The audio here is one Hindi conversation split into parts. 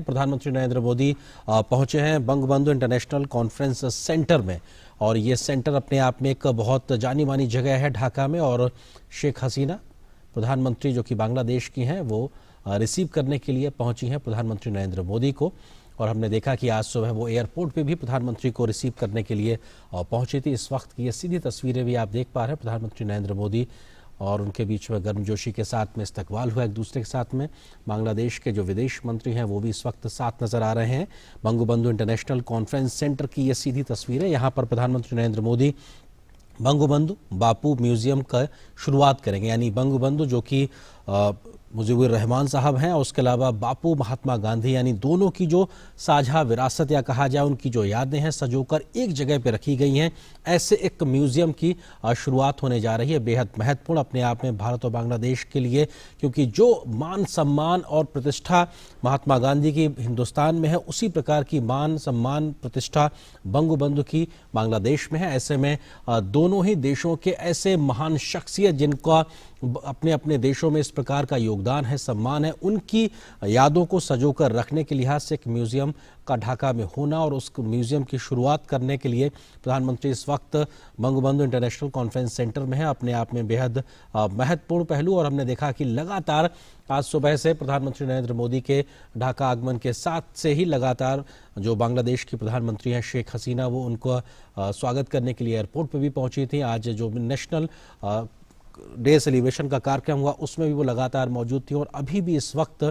प्रधानमंत्री नरेंद्र मोदी पहुंचे हैं बंगबंधु इंटरनेशनल कॉन्फ्रेंस सेंटर में और ये सेंटर अपने आप में एक बहुत जानी मानी जगह है ढाका में। और शेख हसीना प्रधानमंत्री जो कि बांग्लादेश की हैं वो रिसीव करने के लिए पहुंची हैं प्रधानमंत्री नरेंद्र मोदी को। और हमने देखा कि आज सुबह वो एयरपोर्ट पे भी प्रधानमंत्री को रिसीव करने के लिए पहुंची थी। इस वक्त की ये सीधी तस्वीरें भी आप देख पा रहे हैं, प्रधानमंत्री नरेंद्र मोदी और उनके बीच में गर्मजोशी के साथ में इस्तकबाल हुआ एक दूसरे के साथ में। बांग्लादेश के जो विदेश मंत्री हैं वो भी इस वक्त साथ नजर आ रहे हैं। बंगबंधु इंटरनेशनल कॉन्फ्रेंस सेंटर की ये सीधी तस्वीर है। यहाँ पर प्रधानमंत्री नरेंद्र मोदी बंगबंधु बापू म्यूजियम का शुरुआत करेंगे, यानी बंगबंधु जो कि मुजीबुर रहमान साहब हैं और उसके अलावा बापू महात्मा गांधी, यानी दोनों की जो साझा विरासत या कहा जाए उनकी जो यादें हैं सजोकर एक जगह पे रखी गई हैं, ऐसे एक म्यूजियम की शुरुआत होने जा रही है। बेहद महत्वपूर्ण अपने आप में भारत और बांग्लादेश के लिए, क्योंकि जो मान सम्मान और प्रतिष्ठा महात्मा गांधी की हिंदुस्तान में है उसी प्रकार की मान सम्मान प्रतिष्ठा बंगबंधु की बांग्लादेश में है। ऐसे में दोनों ही देशों के ऐसे महान शख्सियत जिनका अपने अपने देशों में इस प्रकार का योगदान है, सम्मान है, उनकी यादों को सजोकर रखने के लिहाज से एक म्यूजियम का ढाका में होना और उस म्यूजियम की शुरुआत करने के लिए प्रधानमंत्री इस वक्त बंगबंधु इंटरनेशनल कॉन्फ्रेंस सेंटर में है, अपने आप में बेहद महत्वपूर्ण पहलू। और हमने देखा कि लगातार आज सुबह से प्रधानमंत्री नरेंद्र मोदी के ढाका आगमन के साथ से ही लगातार जो बांग्लादेश की प्रधानमंत्री हैं शेख हसीना वो उनको स्वागत करने के लिए एयरपोर्ट पर भी पहुंची थी। आज जो नेशनल डे सेलिब्रेशन का कार्यक्रम हुआ उसमें भी वो लगातार मौजूद थी और अभी भी इस वक्त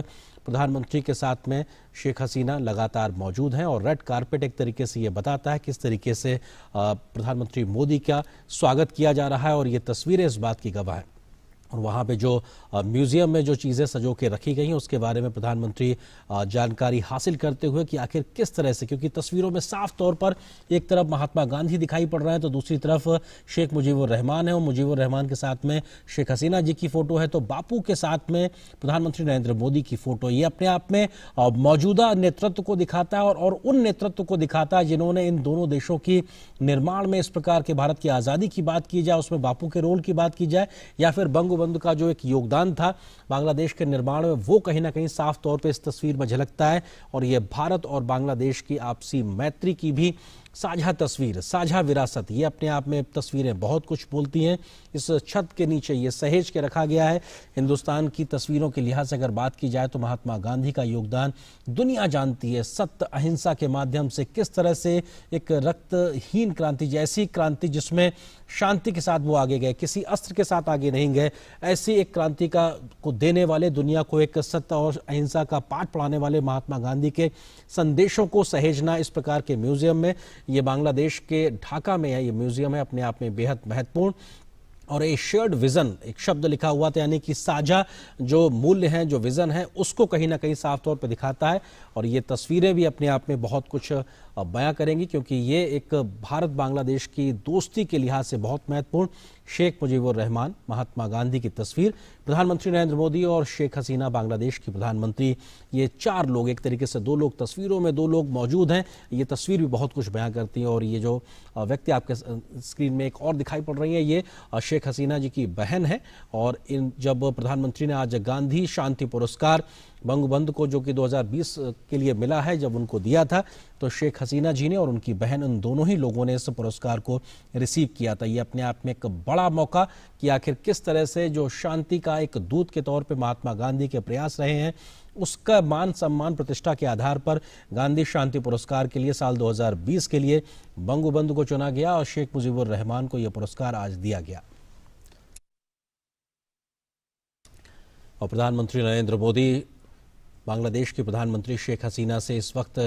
प्रधानमंत्री के साथ में शेख हसीना लगातार मौजूद हैं। और रेड कारपेट एक तरीके से ये बताता है किस तरीके से प्रधानमंत्री मोदी का स्वागत किया जा रहा है और ये तस्वीरें इस बात की गवाह हैं। और वहाँ पे जो म्यूजियम में जो चीज़ें सजो के रखी गई हैं उसके बारे में प्रधानमंत्री जानकारी हासिल करते हुए कि आखिर किस तरह से, क्योंकि तस्वीरों में साफ तौर पर एक तरफ महात्मा गांधी दिखाई पड़ रहे हैं तो दूसरी तरफ शेख मुजीबुर रहमान है और मुजीबुर रहमान के साथ में शेख हसीना जी की फ़ोटो है, तो बापू के साथ में प्रधानमंत्री नरेंद्र मोदी की फ़ोटो। ये अपने आप में मौजूदा नेतृत्व को दिखाता है और उन नेतृत्व को दिखाता है जिन्होंने इन दोनों देशों की निर्माण में इस प्रकार के भारत की आज़ादी की बात की जाए, उसमें बापू के रोल की बात की जाए या फिर बंगबंधु का जो एक योगदान था बांग्लादेश के निर्माण में, वो कहीं ना कहीं साफ तौर पे इस तस्वीर में झलकता है। और ये भारत और बांग्लादेश की आपसी मैत्री की भी साझा तस्वीर, साझा विरासत, ये अपने आप में तस्वीरें बहुत कुछ बोलती हैं। इस छत के नीचे ये सहेज के रखा गया है। हिंदुस्तान की तस्वीरों के लिहाज से अगर बात की जाए तो महात्मा गांधी का योगदान दुनिया जानती है। सत्य अहिंसा के माध्यम से किस तरह से एक रक्तहीन क्रांति जैसी क्रांति जिसमें शांति के साथ वो आगे गए, किसी अस्त्र के साथ आगे नहीं गए, ऐसी एक क्रांति का को देने वाले, दुनिया को एक सत्य और अहिंसा का पाठ पढ़ाने वाले महात्मा गांधी के संदेशों को सहेजना इस प्रकार के म्यूजियम में, ये बांग्लादेश के ढाका में है, ये म्यूजियम है, अपने आप में बेहद महत्वपूर्ण। और ये शेयर्ड विजन एक शब्द लिखा हुआ था, यानी कि साझा जो मूल्य हैं, जो विजन है, उसको कहीं ना कहीं साफ तौर पर दिखाता है। और ये तस्वीरें भी अपने आप में बहुत कुछ बयां करेंगी, क्योंकि ये एक भारत बांग्लादेश की दोस्ती के लिहाज से बहुत महत्वपूर्ण शेख मुजीबुर रहमान महात्मा गांधी की तस्वीर, प्रधानमंत्री नरेंद्र मोदी और शेख हसीना बांग्लादेश की प्रधानमंत्री, ये चार लोग, एक तरीके से दो लोग तस्वीरों में, दो लोग मौजूद हैं। ये तस्वीर भी बहुत कुछ बयां करती है। और ये जो व्यक्ति आपके स्क्रीन में एक और दिखाई पड़ रही है, ये शेख हसीना जी की बहन है। और इन जब प्रधानमंत्री ने आज गांधी शांति पुरस्कार बंगबंधु को जो कि 2020 के लिए मिला है, जब उनको दिया था तो शेख हसीना जी ने और उनकी बहन, उन दोनों ही लोगों ने इस पुरस्कार को रिसीव किया था। ये अपने आप में एक बड़ा मौका कि आखिर किस तरह से जो शांति का एक दूत के तौर पे महात्मा गांधी के प्रयास रहे हैं, उसका मान सम्मान प्रतिष्ठा के आधार पर गांधी शांति पुरस्कार के लिए साल 2020 के लिए बंगबंधु को चुना गया और शेख मुजीबुर रहमान को यह पुरस्कार आज दिया गया। और प्रधानमंत्री नरेंद्र मोदी बांग्लादेश के प्रधानमंत्री शेख हसीना से इस वक्त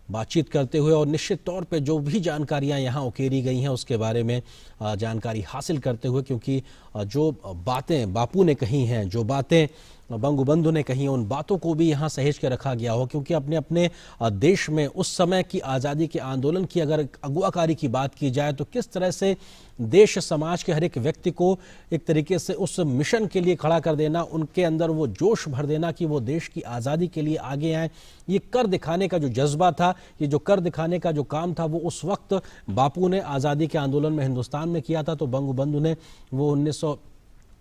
बातचीत करते हुए और निश्चित तौर पे जो भी जानकारियां यहाँ उकेरी गई हैं उसके बारे में जानकारी हासिल करते हुए, क्योंकि जो बातें बापू ने कही हैं, जो बातें बंगबंधु ने कही, उन बातों को भी यहाँ सहेज के रखा गया हो, क्योंकि अपने अपने देश में उस समय की आज़ादी के आंदोलन की अगर अगुवाकारी की बात की जाए तो किस तरह से देश समाज के हर एक व्यक्ति को एक तरीके से उस मिशन के लिए खड़ा कर देना, उनके अंदर वो जोश भर देना कि वो देश की आज़ादी के लिए आगे आए, ये कर दिखाने का जो जज्बा था, ये जो कर दिखाने का जो काम था, वो उस वक्त बापू ने आज़ादी के आंदोलन में हिंदुस्तान में किया था। तो बंगबंधु ने वो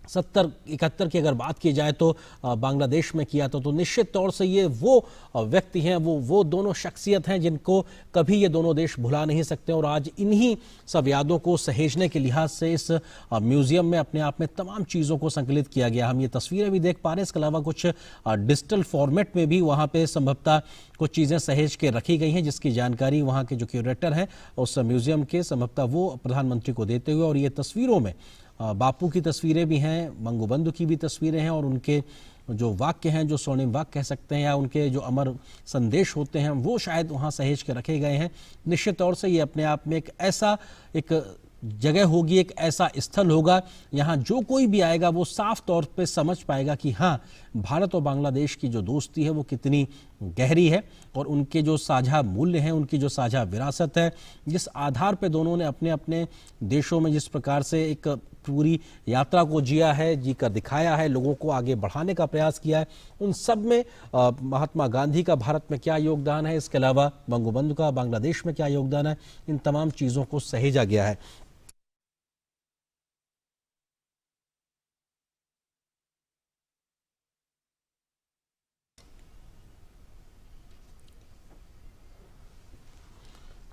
71 की अगर बात की जाए तो बांग्लादेश में किया था। तो निश्चित तौर से ये वो व्यक्ति हैं, वो दोनों शख्सियत हैं जिनको कभी ये दोनों देश भुला नहीं सकते। और आज इन्हीं सब यादों को सहेजने के लिहाज से इस म्यूजियम में अपने आप में तमाम चीज़ों को संकलित किया गया। हम ये तस्वीरें भी देख पा रहे हैं, इसके अलावा कुछ डिजिटल फॉर्मेट में भी वहाँ पे संभवतः कुछ चीज़ें सहेज के रखी गई हैं, जिसकी जानकारी वहाँ के जो क्यूरेटर हैं उस म्यूजियम के संभवतः वो प्रधानमंत्री को देते हुए। और ये तस्वीरों में बापू की तस्वीरें भी हैं, बंगबंधु की भी तस्वीरें हैं, और उनके जो वाक्य हैं, जो स्वर्णिम वाक्य कह सकते हैं, या उनके जो अमर संदेश होते हैं, वो शायद वहाँ सहेज के रखे गए हैं। निश्चित तौर से ये अपने आप में एक ऐसा एक जगह होगी, एक ऐसा स्थल होगा, यहाँ जो कोई भी आएगा वो साफ तौर पे समझ पाएगा कि हाँ, भारत और बांग्लादेश की जो दोस्ती है वो कितनी गहरी है, और उनके जो साझा मूल्य हैं, उनकी जो साझा विरासत है, जिस आधार पे दोनों ने अपने अपने देशों में जिस प्रकार से एक पूरी यात्रा को जिया है, जी कर दिखाया है, लोगों को आगे बढ़ाने का प्रयास किया है, उन सब में महात्मा गांधी का भारत में क्या योगदान है, इसके अलावा बंगबंधु का बांग्लादेश में क्या योगदान है, इन तमाम चीज़ों को सहेजा गया है।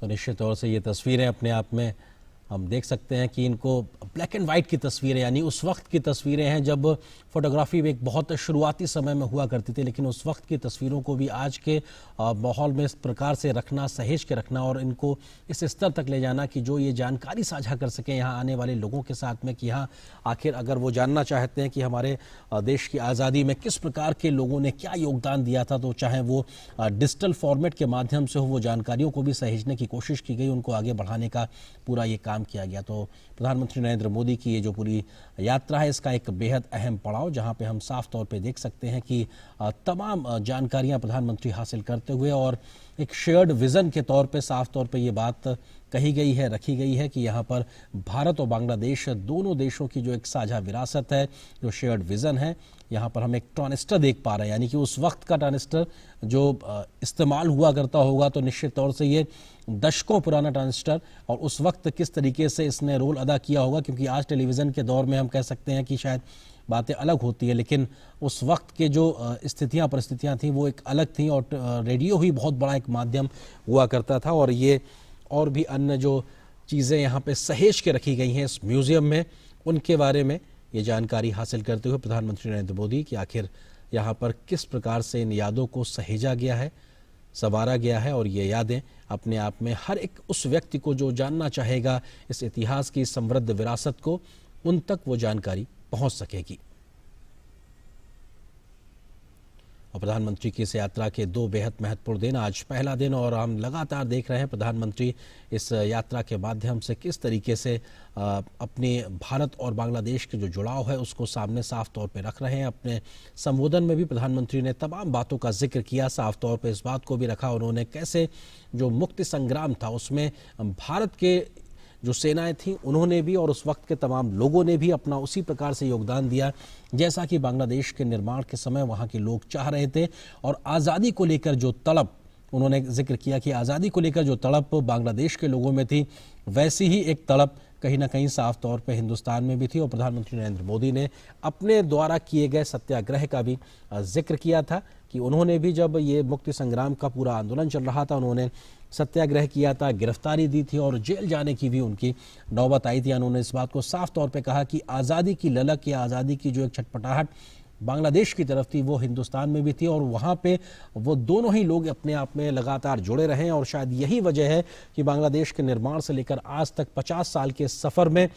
तो निश्चित तौर से ये तस्वीरें अपने आप में हम देख सकते हैं कि इनको ब्लैक एंड वाइट की तस्वीरें, यानी उस वक्त की तस्वीरें हैं जब फोटोग्राफी एक बहुत शुरुआती समय में हुआ करती थी, लेकिन उस वक्त की तस्वीरों को भी आज के माहौल में इस प्रकार से रखना, सहेज के रखना, और इनको इस स्तर तक ले जाना कि जो ये जानकारी साझा कर सकें यहाँ आने वाले लोगों के साथ में कि हाँ, आखिर अगर वो जानना चाहते हैं कि हमारे देश की आज़ादी में किस प्रकार के लोगों ने क्या योगदान दिया था, तो चाहे वो डिजिटल फॉर्मेट के माध्यम से हो, वो जानकारियों को भी सहेजने की कोशिश की गई, उनको आगे बढ़ाने का पूरा ये काम किया गया। तो प्रधानमंत्री नरेंद्र मोदी की ये जो पूरी यात्रा है, इसका एक बेहद अहम पड़ाव, जहां पे हम साफ तौर पे देख सकते हैं कि तमाम जानकारियां प्रधानमंत्री हासिल करते हुए, और एक शेयर्ड विजन के तौर पे साफ तौर पे ये बात कही गई है, रखी गई है कि यहाँ पर भारत और बांग्लादेश दोनों देशों की जो एक साझा विरासत है, जो शेयर्ड विजन है, यहाँ पर हम एक ट्रांजिस्टर देख पा रहे हैं, यानी कि उस वक्त का ट्रांजिस्टर जो इस्तेमाल हुआ करता होगा, तो निश्चित तौर से ये दशकों पुराना ट्रांजिस्टर, और उस वक्त किस तरीके से इसने रोल अदा किया होगा, क्योंकि आज टेलीविज़न के दौर में हम कह सकते हैं कि शायद बातें अलग होती है, लेकिन उस वक्त के जो स्थितियाँ परिस्थितियाँ थी वो एक अलग थी, और रेडियो ही बहुत बड़ा एक माध्यम हुआ करता था। और ये और भी अन्य जो चीज़ें यहाँ पे सहेज के रखी गई हैं इस म्यूज़ियम में, उनके बारे में ये जानकारी हासिल करते हुए प्रधानमंत्री नरेंद्र मोदी कि आखिर यहाँ पर किस प्रकार से इन यादों को सहेजा गया है, संवारा गया है, और ये यादें अपने आप में हर एक उस व्यक्ति को जो जानना चाहेगा इस इतिहास की समृद्ध विरासत को, उन तक वो जानकारी पहुंच सकेगी। और प्रधानमंत्री की इस यात्रा के दो बेहद महत्वपूर्ण दिन, आज पहला दिन, और हम लगातार देख रहे हैं प्रधानमंत्री इस यात्रा के माध्यम से किस तरीके से अपने भारत और बांग्लादेश के जो जुड़ाव है उसको सामने साफ तौर पे रख रहे हैं। अपने संबोधन में भी प्रधानमंत्री ने तमाम बातों का जिक्र किया, साफ तौर पे इस बात को भी रखा उन्होंने कैसे जो मुक्ति संग्राम था उसमें भारत के जो सेनाएं थीं उन्होंने भी, और उस वक्त के तमाम लोगों ने भी अपना उसी प्रकार से योगदान दिया जैसा कि बांग्लादेश के निर्माण के समय वहाँ के लोग चाह रहे थे। और आज़ादी को लेकर जो तड़प, उन्होंने जिक्र किया कि आज़ादी को लेकर जो तड़प बांग्लादेश के लोगों में थी, वैसी ही एक तड़प कहीं ना कहीं साफ तौर पे हिंदुस्तान में भी थी। और प्रधानमंत्री नरेंद्र मोदी ने अपने द्वारा किए गए सत्याग्रह का भी जिक्र किया था कि उन्होंने भी, जब ये मुक्ति संग्राम का पूरा आंदोलन चल रहा था, उन्होंने सत्याग्रह किया था, गिरफ्तारी दी थी, और जेल जाने की भी उनकी नौबत आई थी। उन्होंने इस बात को साफ तौर पे कहा कि आज़ादी की ललक या आज़ादी की जो एक छटपटाहट बांग्लादेश की तरफ थी वो हिंदुस्तान में भी थी, और वहाँ पे वो दोनों ही लोग अपने आप में लगातार जुड़े रहे। और शायद यही वजह है कि बांग्लादेश के निर्माण से लेकर आज तक 50 साल के सफ़र में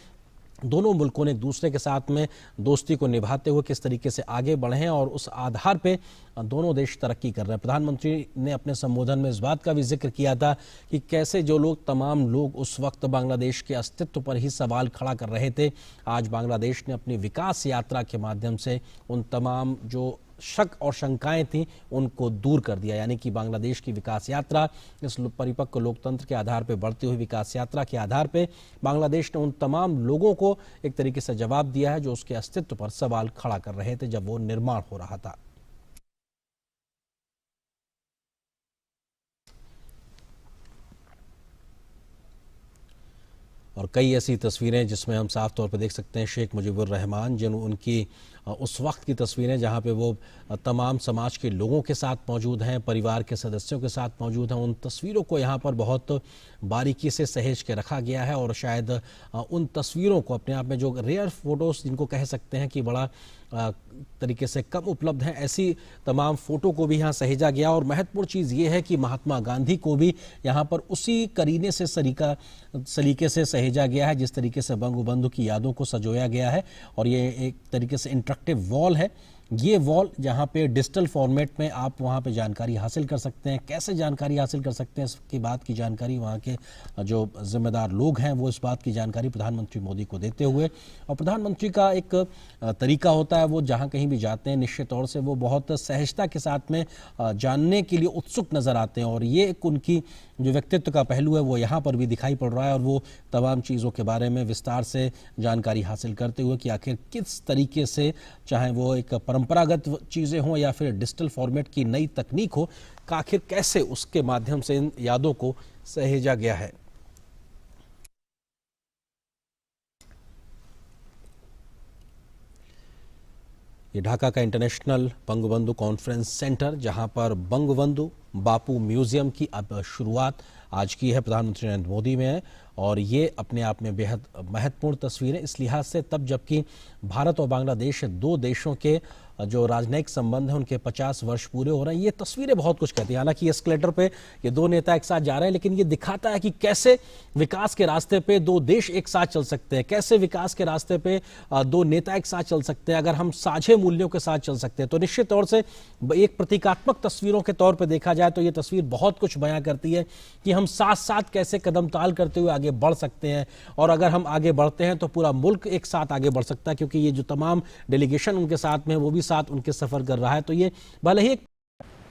दोनों मुल्कों ने एक दूसरे के साथ में दोस्ती को निभाते हुए किस तरीके से आगे बढ़े हैं, और उस आधार पे दोनों देश तरक्की कर रहे हैं। प्रधानमंत्री ने अपने संबोधन में इस बात का भी जिक्र किया था कि कैसे जो लोग, तमाम लोग उस वक्त बांग्लादेश के अस्तित्व पर ही सवाल खड़ा कर रहे थे, आज बांग्लादेश ने अपनी विकास यात्रा के माध्यम से उन तमाम जो शक और शंकाएं थी उनको दूर कर दिया। यानी कि बांग्लादेश की विकास यात्रा, इस परिपक्व लोकतंत्र के आधार पर बढ़ती हुई विकास यात्रा के आधार पर बांग्लादेश ने उन तमाम लोगों को एक तरीके से जवाब दिया है जो उसके अस्तित्व पर सवाल खड़ा कर रहे थे जब वो निर्माण हो रहा था। और कई ऐसी तस्वीरें जिसमें हम साफ तौर पर देख सकते हैं शेख मुजीबुर रहमान, जिन उनकी उस वक्त की तस्वीरें जहां पे वो तमाम समाज के लोगों के साथ मौजूद हैं, परिवार के सदस्यों के साथ मौजूद हैं। उन तस्वीरों को यहाँ पर बहुत बारीकी से सहेज के रखा गया है और शायद उन तस्वीरों को अपने आप में, जो रेयर फोटोज जिनको कह सकते हैं कि बड़ा तरीके से कम उपलब्ध हैं, ऐसी तमाम फ़ोटो को भी यहाँ सहेजा गया। और महत्वपूर्ण चीज़ ये है कि महात्मा गांधी को भी यहाँ पर उसी करीने से सलीके से सहेजा गया है जिस तरीके से बंगबंधु की यादों को सजोया गया है। और ये एक तरीके से इंटरेक्टिव वॉल है। ये वॉल जहाँ पे डिजिटल फॉर्मेट में आप वहाँ पे जानकारी हासिल कर सकते हैं। कैसे जानकारी हासिल कर सकते हैं इसकी बात की जानकारी वहाँ के जो जिम्मेदार लोग हैं वो इस बात की जानकारी प्रधानमंत्री मोदी को देते हुए, और प्रधानमंत्री का एक तरीका होता है, वो जहाँ कहीं भी जाते हैं निश्चित तौर से वो बहुत सहजता के साथ में जानने के लिए उत्सुक नज़र आते हैं। और ये एक उनकी जो व्यक्तित्व का पहलू है वो यहाँ पर भी दिखाई पड़ रहा है। और वो तमाम चीज़ों के बारे में विस्तार से जानकारी हासिल करते हुए कि आखिर किस तरीके से, चाहे वो एक परंपरागत चीज़ें हों या फिर डिजिटल फॉर्मेट की नई तकनीक हो, आखिर कैसे उसके माध्यम से इन यादों को सहेजा गया है। ये ढाका का इंटरनेशनल बंगबंधु कॉन्फ्रेंस सेंटर, जहां पर बंगबंधु बापू म्यूजियम की अब शुरुआत आज की है प्रधानमंत्री नरेंद्र मोदी में है। और ये अपने आप में बेहद महत्वपूर्ण तस्वीरें इस लिहाज से, तब जबकि भारत और बांग्लादेश दो देशों के जो राजनयिक संबंध हैं उनके 50 वर्ष पूरे हो रहे हैं। ये तस्वीरें बहुत कुछ कहती हैं। हालांकि एस्केलेटर पे ये दो नेता एक साथ जा रहे हैं, लेकिन ये दिखाता है कि कैसे विकास के रास्ते पे दो देश एक साथ चल सकते हैं, कैसे विकास के रास्ते पे दो नेता एक साथ चल सकते हैं अगर हम साझे मूल्यों के साथ चल सकते हैं। तो निश्चित तौर से एक प्रतीकात्मक तस्वीरों के तौर पर देखा जाए तो ये तस्वीर बहुत कुछ बयां करती है कि हम साथ साथ कैसे कदम ताल करते हुए आगे बढ़ सकते हैं। और अगर हम आगे बढ़ते हैं तो पूरा मुल्क एक साथ आगे बढ़ सकता है, क्योंकि ये जो तमाम डेलीगेशन उनके साथ में वो भी साथ उनके सफर कर रहा है। तो ये भले ही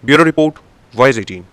ब्यूरो रिपोर्ट, वॉइस 18।